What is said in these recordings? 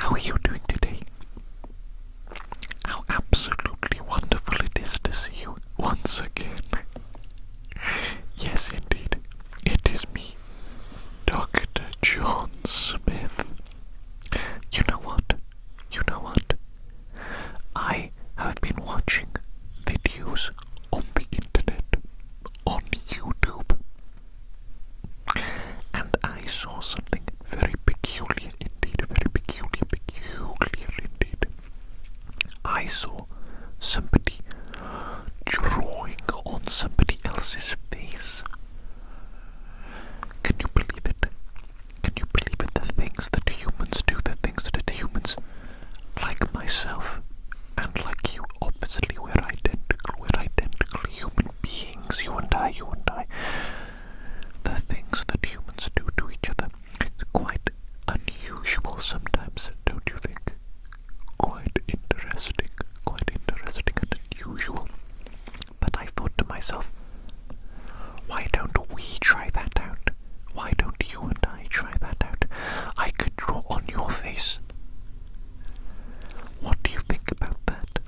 How are you doing today? How absolutely wonderful it is to see you once again. Yes, indeed, it is me, Dr. John Smith. You know what? I have been watching videos on the internet, on YouTube, and I saw something very peculiar indeed, I saw somebody drawing on somebody else's face. Can you believe it? Can you believe it? The things that humans do, the things that humans like myself and like you, obviously we're identical human beings, you and I. The things that humans do to each other, it's quite unusual sometimes, don't you think? Quite interesting and unusual. But I thought to myself, why don't we try that out? Why don't you and I try that out? I could draw on your face. What do you think about that?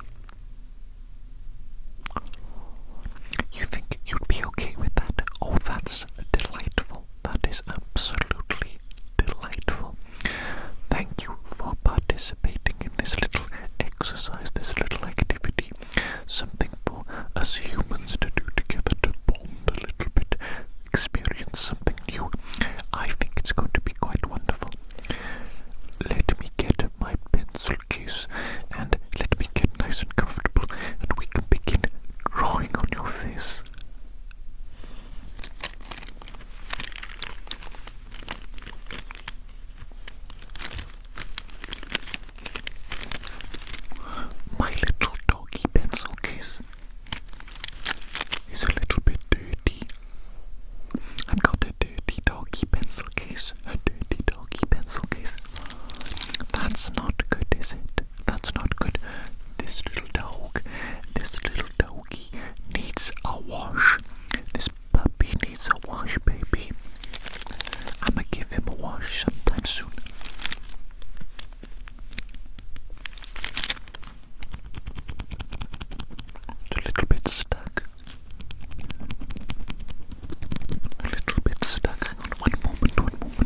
You think you'd be okay with that? Oh, that's delightful. That is absolutely delightful. Thank you for participating in this little exercise, this little activity. Something for us humans to do together, to bond a little bit, experience something new. I think it's going to be quite wonderful. Let me get my pencil case and let me get nice and comfortable, and we can begin drawing on your face. My little doggy pencil case is a little bit dirty. I've got a dirty doggy pencil case. That's not good, is it? That's not good. This little doggy needs a wash. This puppy needs a wash, baby. I'ma give him a wash sometime soon. It's a little bit stuck. Hang on, one moment.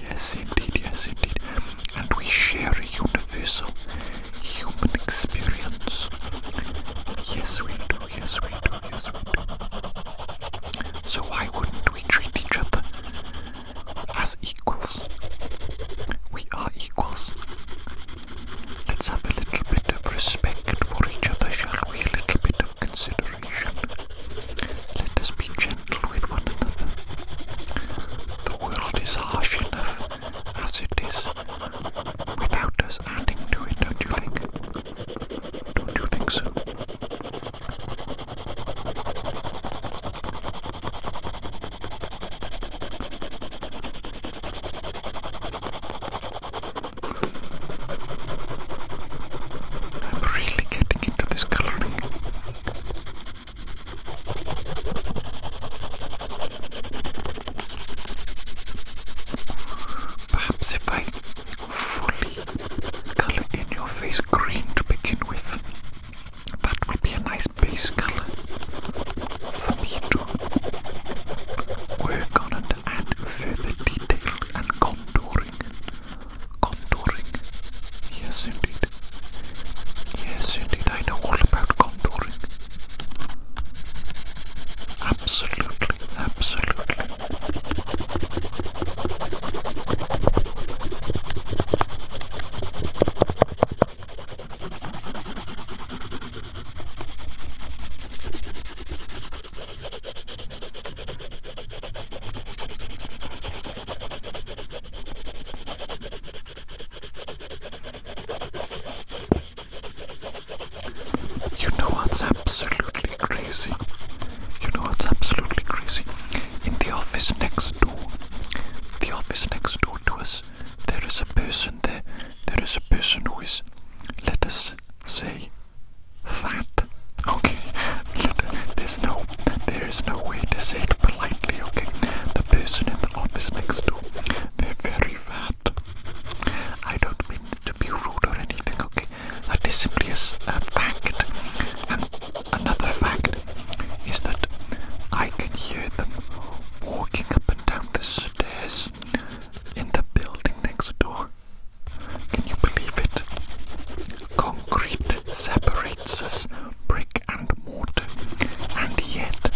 Yes, indeed, yes, indeed. And we share a universal human experience. Yes, we do, yes, we do, yes, we do. So why wouldn't we treat each other as equals? We are equals. Let's have a little bit of respect for each other, shall we? A little bit of consideration. Let us be gentle with one another. The world is harsh enough as it is, without us adding to it, don't you think? Don't you think so? I'm really getting into this coloring. Perhaps if I fully color in your face green to begin with, that will be a nice base color for me to work on and add further detail and contouring. Contouring. Yes, indeed. Yes, indeed. I know all about contouring. Absolutely, absolutely. You know what's absolutely crazy? You know what's absolutely crazy? In the office next door to us, there is a person there. There is a person who is, let us say, fat. Okay, there is no way to say it politely. Okay, the person in the office next door, they're very fat. I don't mean to be rude or anything. Okay, that is simply a fact. And another fact is that I can hear them walking up and down the stairs in the building next door. Can you believe it? Concrete separates us, brick and mortar, and yet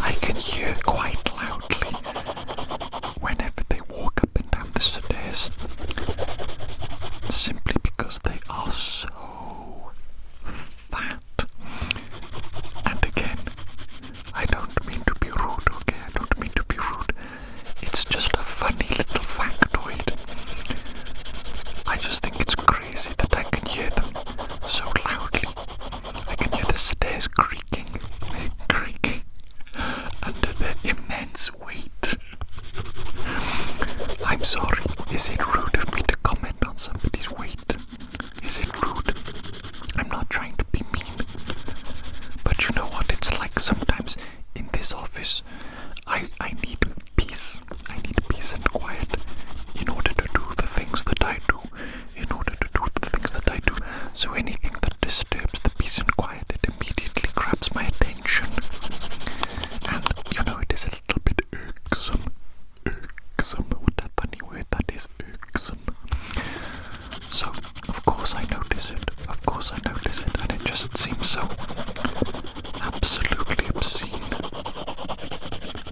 I can hear quite loudly whenever they walk up and down the stairs, simply because they are so fat. And again, I don't mean to be rude, okay? I don't mean to be rude. It's just a funny little factoid. I just think it's crazy that I can hear them so loudly. I can hear the stairs creaking, creaking under their immense weight. I'm sorry, is it rude of me to comment on somebody's weight? Is it rude? I'm not trying to be mean. But you know what it's like sometimes in this office? I need peace. I need peace and quiet in order to do the things that I do. So anything that disturbs the peace and quiet, it immediately grabs my attention. And you know, it is a little bit irksome. Irksome. What a funny word that is, irksome. So, of course I notice it. And it just seems so absolutely obscene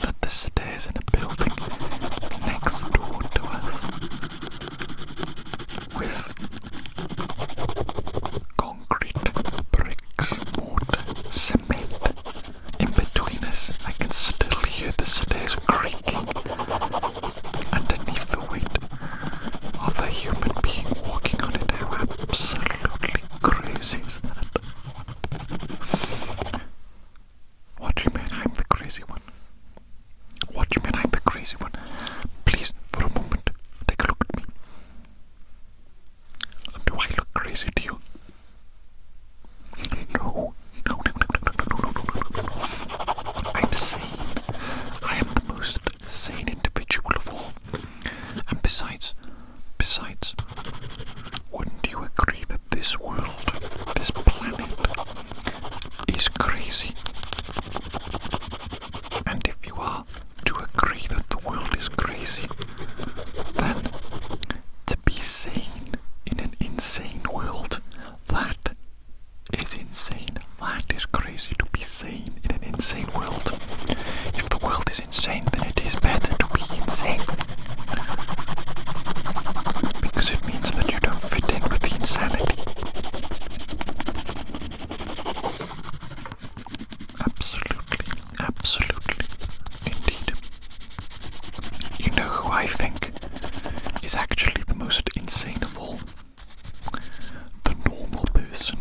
that the stairs in a building next door to us with concrete, bricks, mortar, cement in between us, I can still hear the stairs creaking underneath the weight of a human being walking on it. How absolutely crazy is that? What do you mean I'm the crazy one? What do you mean I'm the crazy one? Please, for a moment, take a look at me. Do I look crazy to you? No. I'm sane. I am the most sane individual of all. And besides, wouldn't you agree that this world, this planet, is crazy? And if you are to agree that the world is crazy, then is actually the most insane of all. The normal person.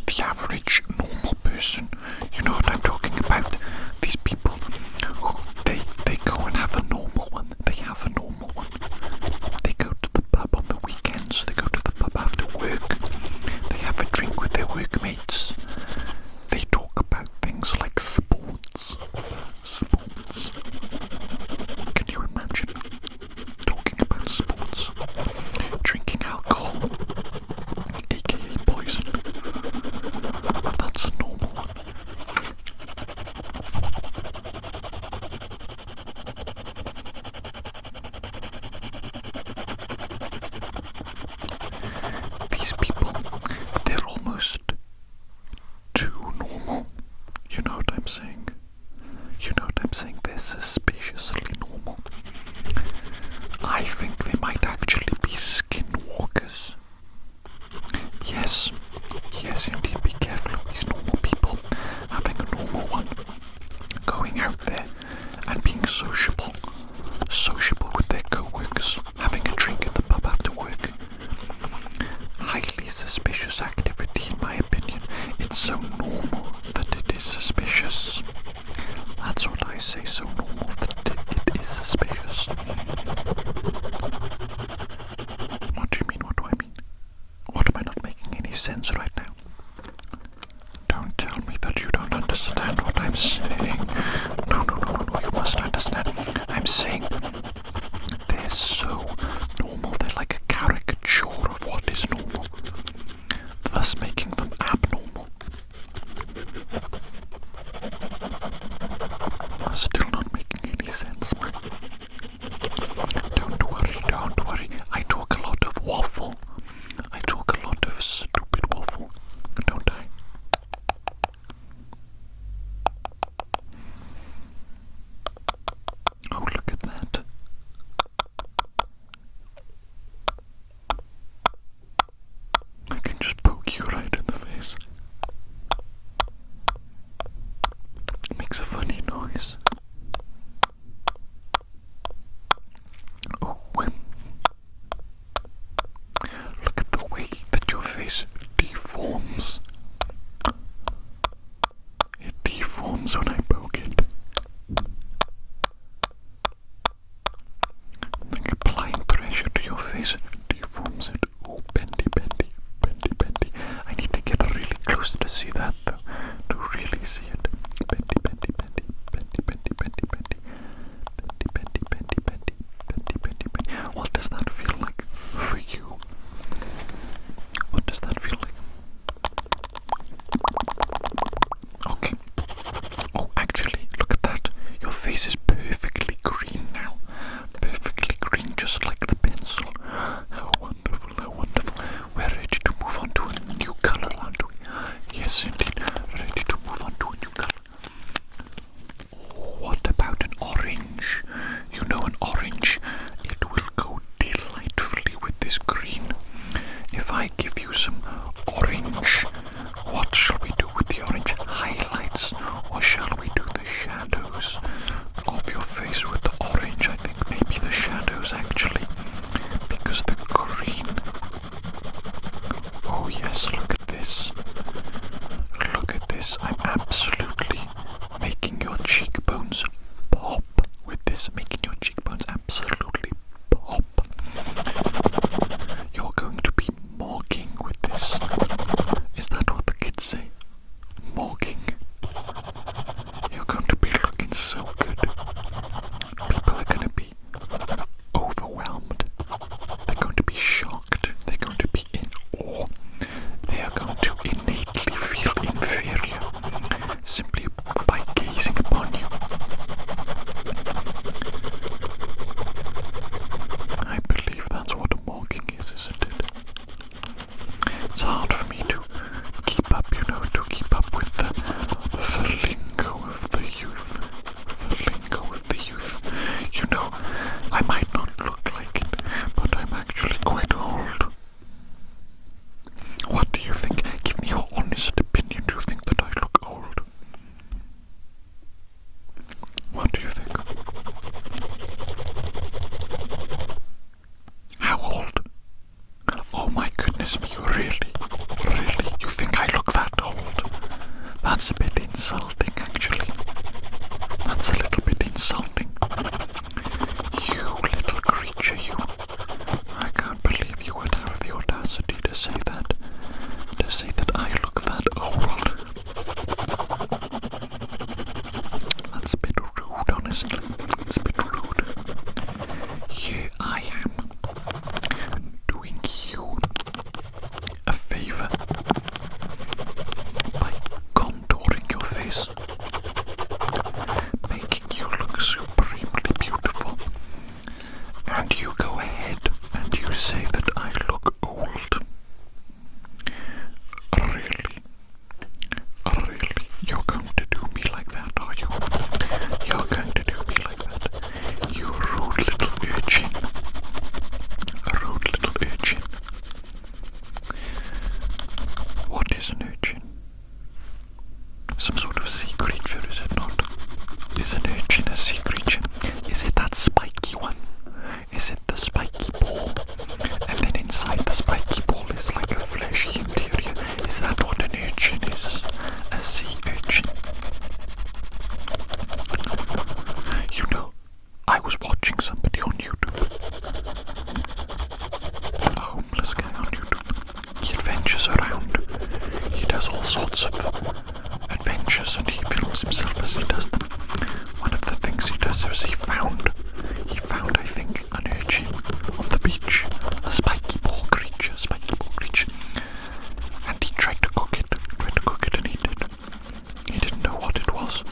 The average normal person. You know what I'm talking about? These people who they go and have a normal one. They have a normal one. They go to the pub on the weekends. They go to the pub after work. They have a drink with their workmates. They talk about things like sports. Sports. Can you imagine talking about sports? Drinking alcohol, aka poison. That's a normal one. These people, they're almost too normal. You know what I'm saying? You know what I'm saying? They're suspiciously normal. I think they might actually be skinwalkers. Yes, yes indeed, be careful of these normal people having a normal one. Going out there and being sociable with their co-workers, having a drink at the pub after work. Highly suspicious activity in my opinion. It's so normal that it is suspicious. That's what I say, so normal that it is suspicious. What do you mean? What do I mean? What am I not making any sense right now? Don't tell me that you don't understand what I'm saying. No, you must understand. I'm saying they're so normal, they're like a caricature of what is normal, thus making them abnormal. Still not making any sense. Don't worry. I talk a lot of waffle. I talk a lot of stupid waffle, don't I? Oh, look at that. I can just poke you right in the face. It makes a funny noise. Oh, look at the way that your face deforms. It deforms when I poke it. Like applying pressure to your face deforms it. Oh, bendy. I need to get really close to see that though, to really see it. Bendy. What does that feel like for you? What does that feel like? Okay. Oh, actually, look at that. Your face is perfectly green now. Perfectly green, just like the pencil. How wonderful, how wonderful. We're ready to move on to a new color, aren't we? Yes, indeed. Ready to move on to a new color. What about an orange? You know, an orange, it will go delightfully with this green. If I give you some orange, what shall we do with the orange? Highlights, or shall we do the shadows of your face with the orange? I think maybe the shadows actually. Really? Really? You think I look that old? That's a bit insulting, actually. That's a little bit insulting. You little creature, you. I can't believe you would have the audacity to say that. To say that I look that old. That's a bit rude, honestly. It's a bit rude. Here I am, doing you a favor by contouring your face, making you look supremely beautiful. And you go ahead and you say that I look old. Really? Really? You're going to do me like that, are you? You're going to do me like that. You rude little urchin. Rude little urchin. What is an urchin? Some sort of sea creature, is it not? Is an urchin a sea creature? Is it that spiky one? Is it the spiky ball? And then inside the spiky ball is like a fleshy interior. Is that what an urchin is? A sea urchin? You know, I was watching somebody on YouTube. A homeless guy on YouTube. He adventures around. He does all sorts of adventures and he films himself as he does them. One of the things he does is he found, I think, an urchin on the beach. A spiky ball creature. And he tried to cook it and eat it. He didn't know what it was.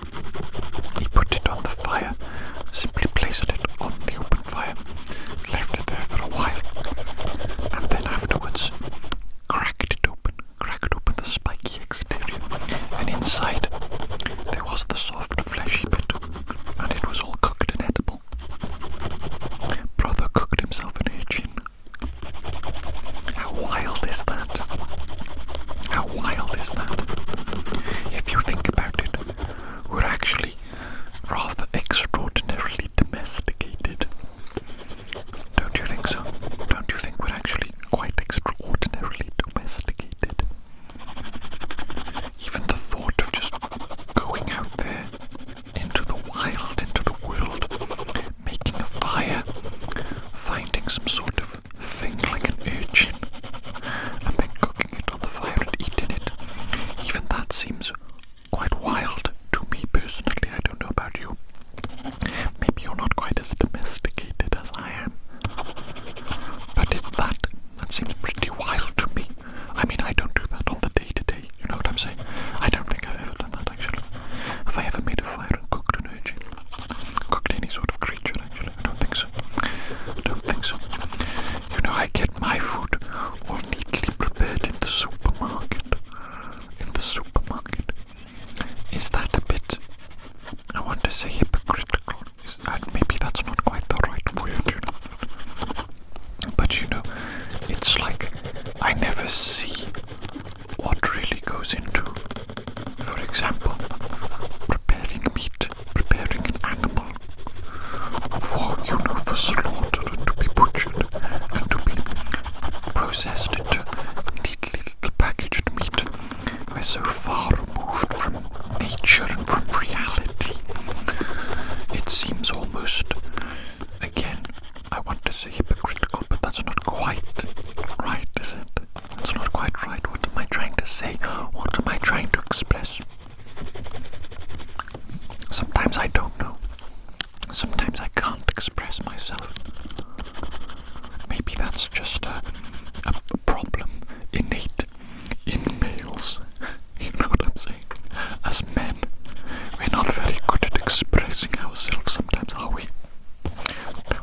He put it on the fire, simply placed it on the open fire, left it there for a while, and then afterwards cracked open the spiky exterior, and inside there was the soft fleshy bit, and it was all cooked and edible. Brother cooked himself an urchin. How wild is that? How wild is that? If you think about it, we're actually rather extraordinarily domesticated. Don't you think so? Don't you think we're actually quite extraordinarily domesticated? Even the thought of just going out there into the wild, into the world, making a fire, finding some sort of thing like an urchin, and then cooking it on the fire and eating it, even that seems quite wild to me personally. I don't know about you. Maybe you're not quite as domesticated as I am. But that seems pretty wild to me. I mean, I don't do that on the day-to-day, you know what I'm saying? I don't think I've ever done that, actually. Have I ever made a fire and cooked an urchin? Cooked any sort of creature, actually? I don't think so. You know, I get my food all neatly prepared in the supermarket. Is that a bit, I want to say, hypocritical? Maybe that's not quite the right word, you know. But you know, it's like I never see what really goes into, for example, preparing meat, preparing an animal for slaughter and to be butchered and to be processed into neatly little packaged meat. We're so far removed from nature and from reality. It seems almost, again, I want to say hypocritical, but that's not quite right, is it? That's not quite right. What am I trying to say? What am I trying to express? Sometimes I don't know. Sometimes I can't express myself. Maybe that's just a problem innate in males. You know what I'm saying? As men, we're not very good at expressing ourselves sometimes, are we? No.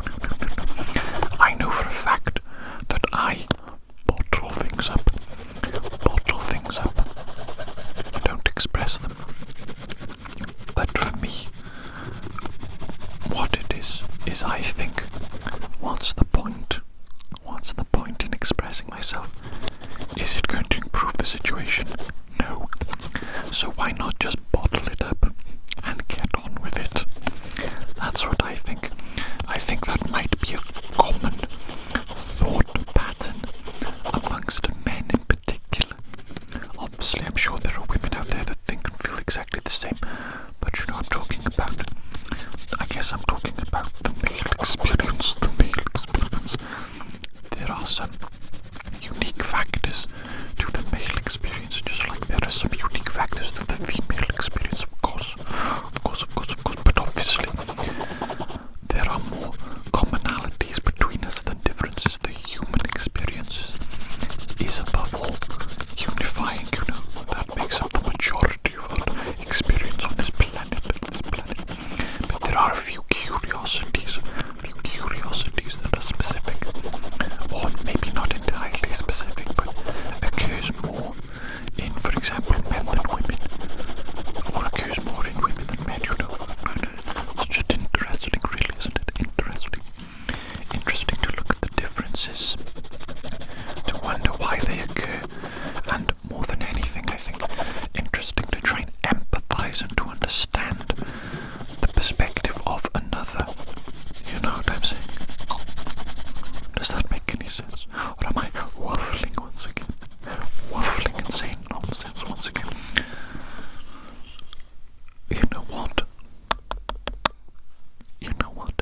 I know for a fact that I bottle things up. I don't express them. But for me, what it is I think, what's the point? What's the experiences, to wonder why they occur, and more than anything, I think, interesting to try and empathize and to understand the perspective of another. You know what I'm saying? Does that make any sense? Or am I waffling once again? Waffling and saying nonsense once again? You know what?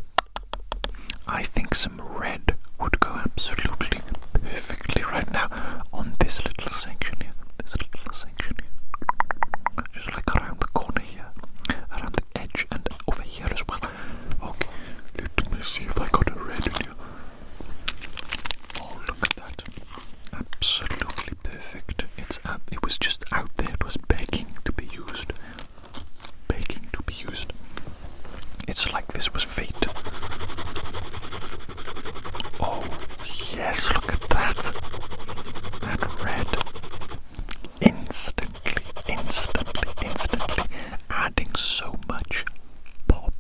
I think some red would go absolutely perfectly right now on this little section here. Just like around the corner here, around the edge, and over here as well. Okay, let me see if I got a red in here. Oh, look at that. Absolutely perfect. It was just out there. It was begging to be used. It's like this was fate. Oh, yes, look at that. That red. Instantly, adding so much pop.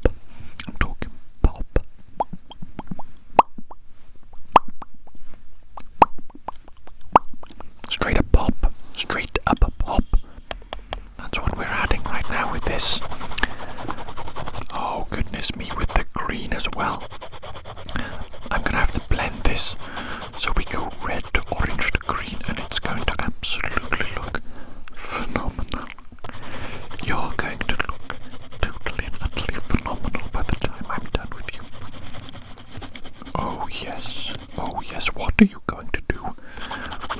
I'm talking pop. Straight up a pop. That's what we're adding right now with this. Oh, goodness me, with the green as well. I'm gonna have to blend this so we go red to orange to green, and it's going to absolutely look phenomenal. You're going to look totally and utterly phenomenal by the time I'm done with you. Oh yes, what are you going to do?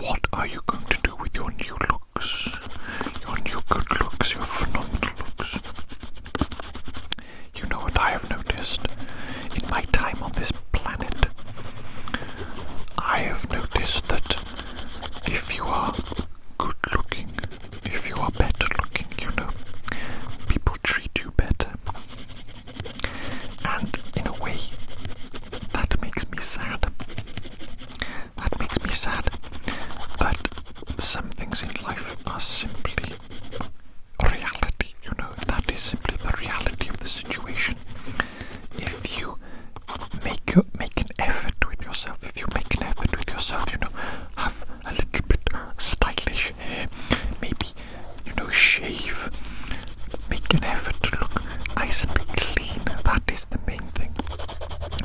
What are you going to do with your new looks? Your new good looks, your phenomenal looks. You know what I have noticed in my time on this planet? I have noticed that if you are good looking, if you are better looking, people treat you better. And in a way, that makes me sad. But some things in life are simply reality, that is simply the reality of the situation. If you make an effort with yourself, have a little bit stylish hair, maybe, shave, make an effort to look nice and clean, that is the main thing.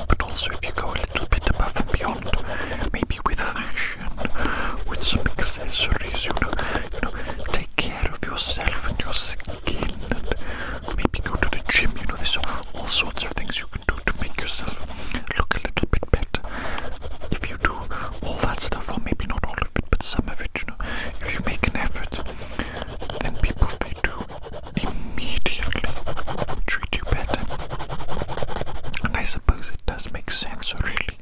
But also if you go a little bit above and beyond, maybe with fashion, with some accessories, take care of yourself and your skin, and maybe go to the gym, there's all sorts of things you can do to make yourself look a little bit better. If you do all that stuff, or maybe not all of it, but some of it, if you make an effort, then people, they do immediately treat you better. And I suppose it does make sense, really,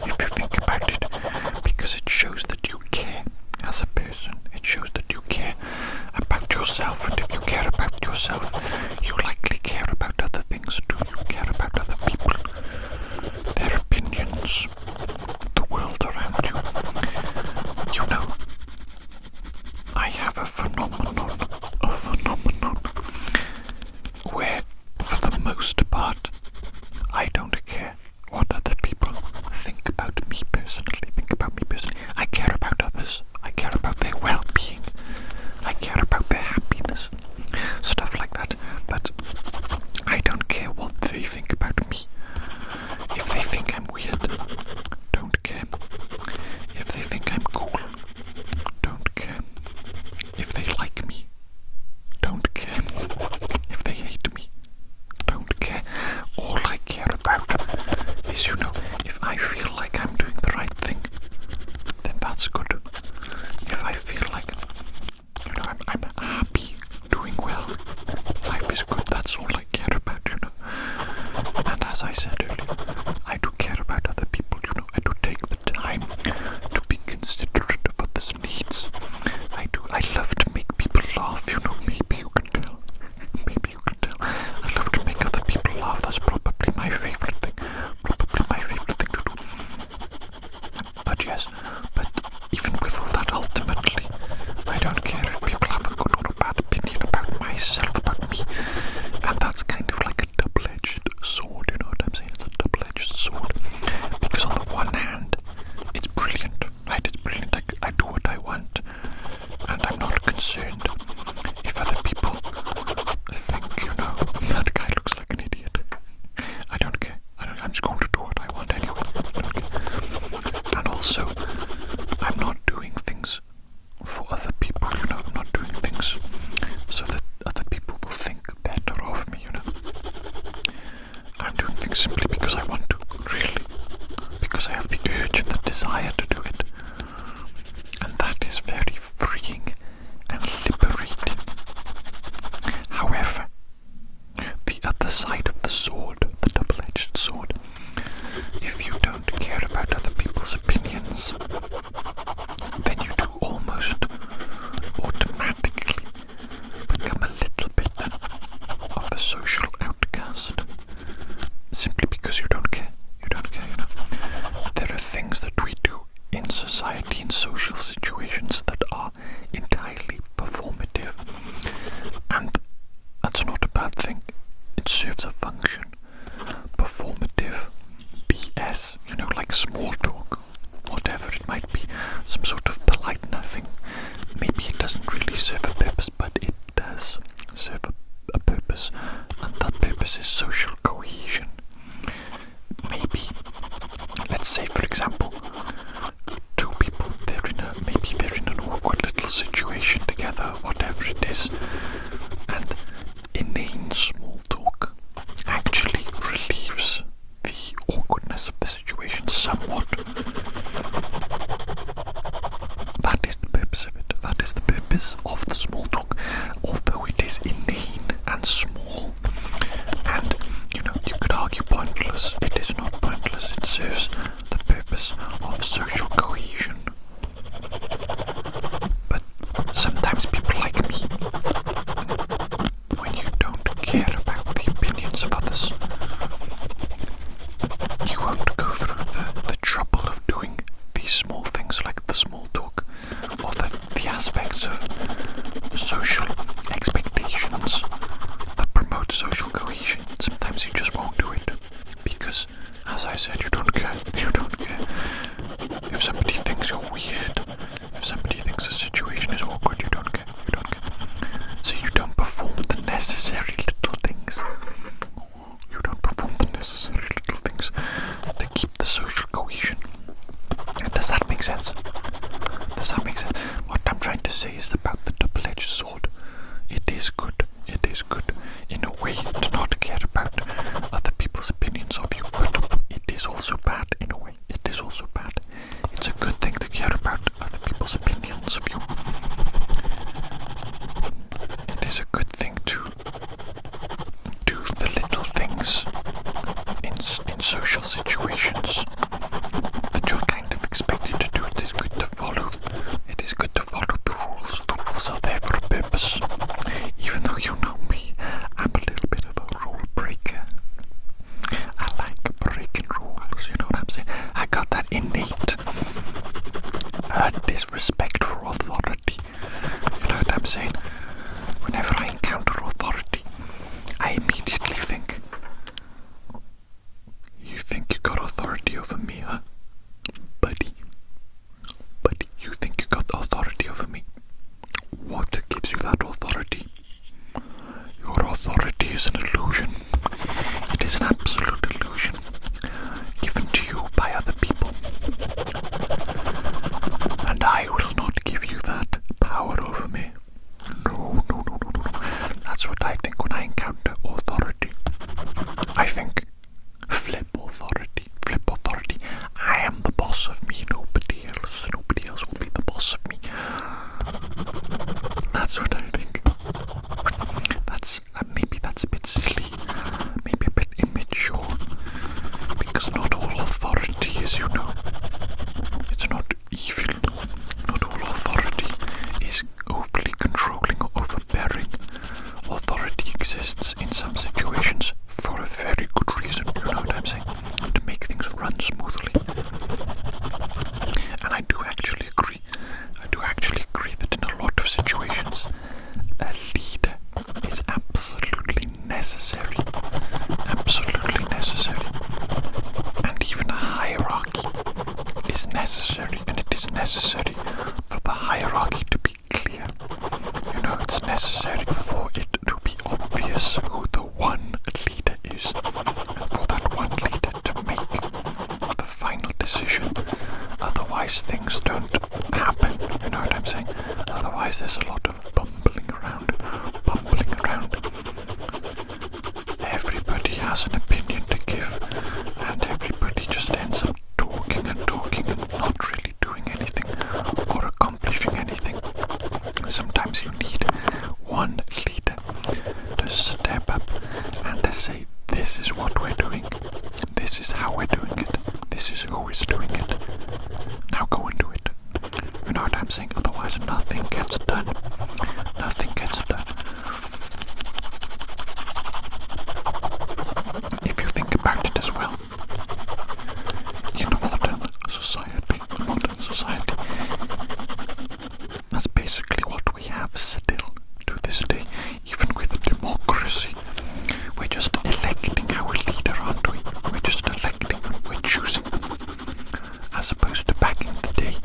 if you think about it, because it shows that you care as a person. It shows that you care about yourself, and if you care about yourself, you likely care about other things too. You care about other people, their opinions, the world around you. I have a phenomenon where, for the most part, I don't care what other people think about me personally. I care about others. I care about their well-being. I care about their happiness. Stuff like that. But I don't care what they think about me. If they think I'm weird, don't care. If they think I'm cool, don't care. If they like me, don't care. If they hate me, don't care. All I care about is, if I feel like I'm doing the right thing, desire to do it. And that is very freeing and liberating. However, the other side of the sword, the double-edged sword, if you don't care about other people's opinions, then you do almost automatically become a little bit of a social outcast. Simply because you don't care. You don't care, you know. There are things that we do in society, in social situations, that are entirely performative. And that's not a bad thing. It serves a function. Performative BS, you know, like small talk, whatever it might be, some sort of polite nothing. Maybe it doesn't really serve a purpose, but it does serve a purpose, and that purpose is social cohesion. Maybe, let's say for example, two people, maybe they're in an awkward little situation together, whatever it is, and inane small talk actually relieves the awkwardness of the situation somewhat. That is the purpose of it. That is the purpose of the small talk, although it is inane and small, and you know, you could argue pointless. It is not pointless. It serves the purpose of social cohesion. But sometimes people like me, when you don't care about the opinions of others, you won't go through the trouble of doing these small things like the small talk, or the aspects of social expectations that promote social cohesion. Sometimes you just won't do it because, as I said, you don't care. You don't care. If somebody thinks you're weird, if somebody thinks the situation is awkward, you don't care. You don't care. So you don't perform the necessary little things. You don't perform the necessary little things to keep the social cohesion. Does that make sense? Does that make sense? What I'm trying to say is about the double-edged sword. It is good. It is good in a way to not care about other people's opinions of you, but it is also bad in a way. It is also bad. It's a good thing to care about other people's opinions of you. It is a good thing to do the little things in social situations that you're kind of expected to do. It is good to follow. It is good to follow the rules. The rules are there for a purpose. Even though you know me, I'm a little bit of a rule breaker. I like breaking rules, you know what I'm saying? I got that innate disrespect for authority. You know what I'm saying? Whenever I encounter authority, I immediately think, you think you got authority over me, huh? Buddy, you think you got authority over me? What gives you that authority? Your authority is an illusion. It is an absolute illusion given to you by other people. And I will not give you that power over me. No. That's what I think when I encounter authority. I think, flip authority. I am the boss of me, nobody else. Nobody else will be the boss of me. That's what I think. Maybe that's a bit silly, maybe a bit immature, because not all authority is, you know, it's not evil. Not all authority is overly controlling or overbearing. Authority exists in some situations for a very good reason, you know what I'm saying? To make things run smoothly. And I do actually agree that in a lot of situations, a leader is absolutely necessary. And even a hierarchy is necessary, and it is necessary for the hierarchy to be clear. You know, it's necessary for it to be obvious who the one leader is, and for that one leader to make the final decision. Otherwise things don't happen, you know what I'm saying? Otherwise there's a lot of bumbling around. Everybody has an opinion to give, and everybody just ends up talking and not modern society. That's basically what we have still to this day, even with democracy. We're just electing our leader, aren't we? We're just electing, we're choosing. As opposed to back in the day.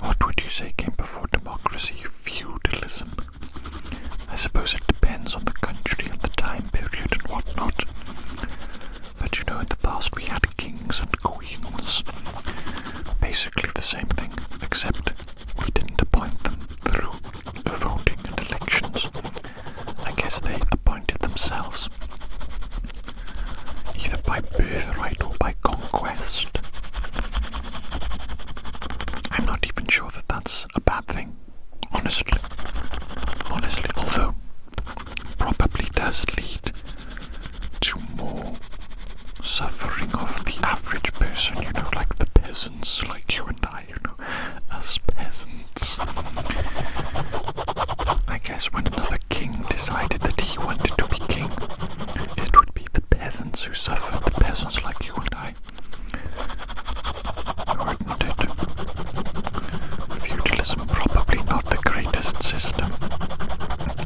What would you say came before democracy? Feudalism. I suppose it depends on the country and the time period and whatnot. But you know, in the past we had kings and queens. Basically the same thing, except we didn't appoint them through voting and elections. I guess they appointed themselves, either by birthright or by conquest. I'm not even sure that that's a bad thing, honestly, although probably does lead to more suffering of the average person, you know, like the peasants, like you and I, you know, us peasants. I guess when another king decided that he wanted to be king, it would be the peasants who suffered, the peasants like you and I. Wouldn't it? Feudalism probably not the greatest system.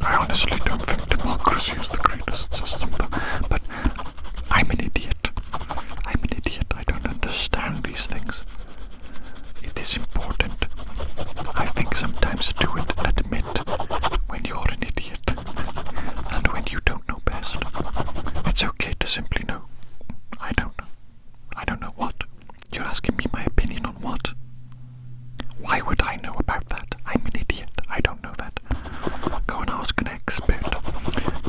I honestly don't think democracy is the greatest system, though. But I'm an idiot. I don't understand these things. It is important, I think, sometimes to admit when you're an idiot and when you don't know best. It's okay to simply know. I don't know. I don't know what. You're asking me my opinion on what? Why would I know about that? I'm an idiot. I don't know that. Go and ask an expert.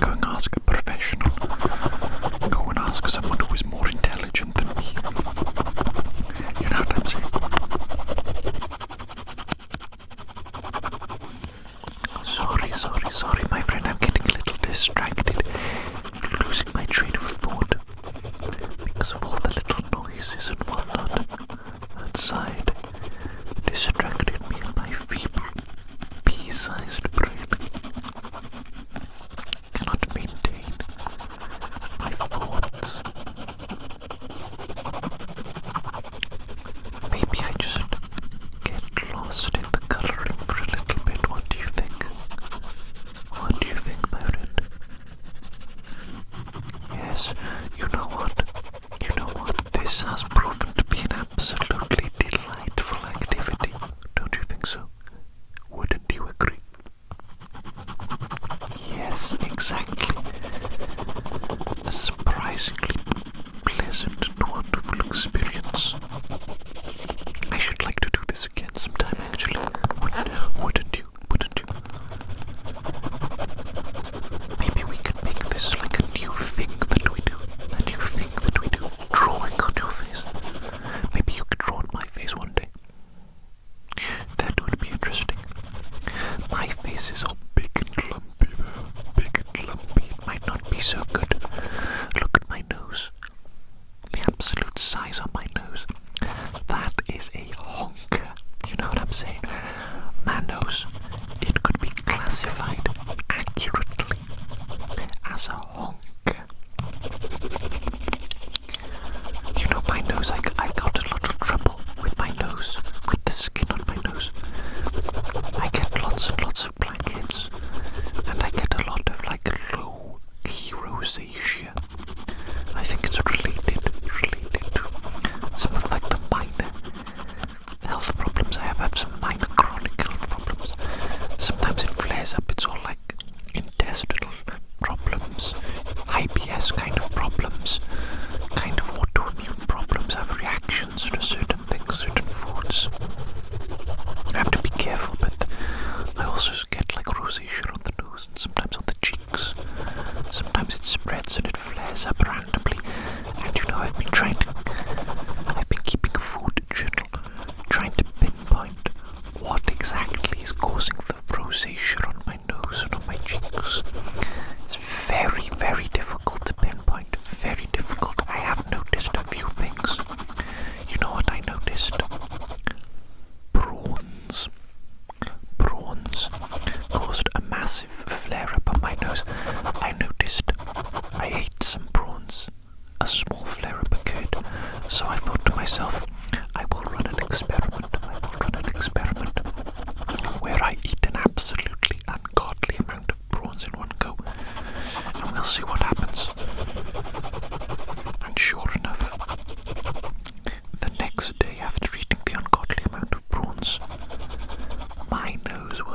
Go and ask a professional. Go and ask someone who is more intelligent than me. You know what I'm saying? Sorry, my friend. I'm getting a little distracted. Losing my train of thought because of all the little noises and whatnot.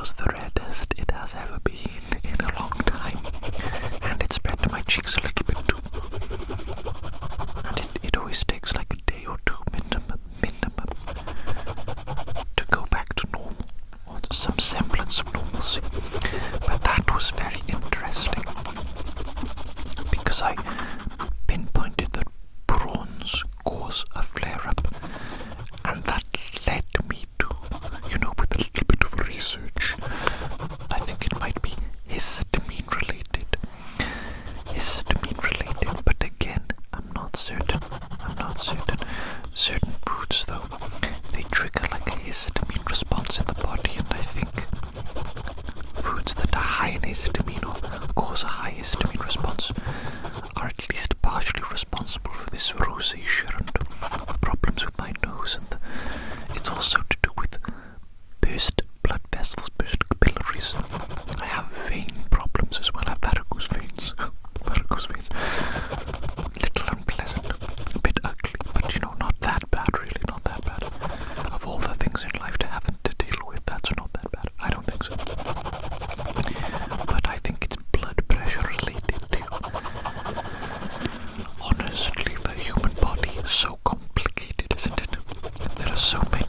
was the reddest it has ever been in a long time, and it spread to my cheeks a little bit too. And it always takes like a day or two minimum to go back to normal, or some semblance of normalcy. But that was very interesting, because I pinpointed that prawns cause a flare-up, and that led me to, with a little bit of research, I think it might be histamine related, but again, I'm not certain. Certain foods, though, they trigger like a histamine response in the body, and I think foods that are high in histamine or cause a high histamine response are at least partially responsible for this rosacea and problems with my nose, and it's also to do with burst blood vessels, burst capillaries. I have vein problems as well. I have varicose veins. Little unpleasant, a bit ugly, but not that bad, really, not that bad. Of all the things in life to have to deal with, that's not that bad. I don't think so. But I think it's blood pressure related too. Honestly, the human body is so complicated, isn't it? There are so many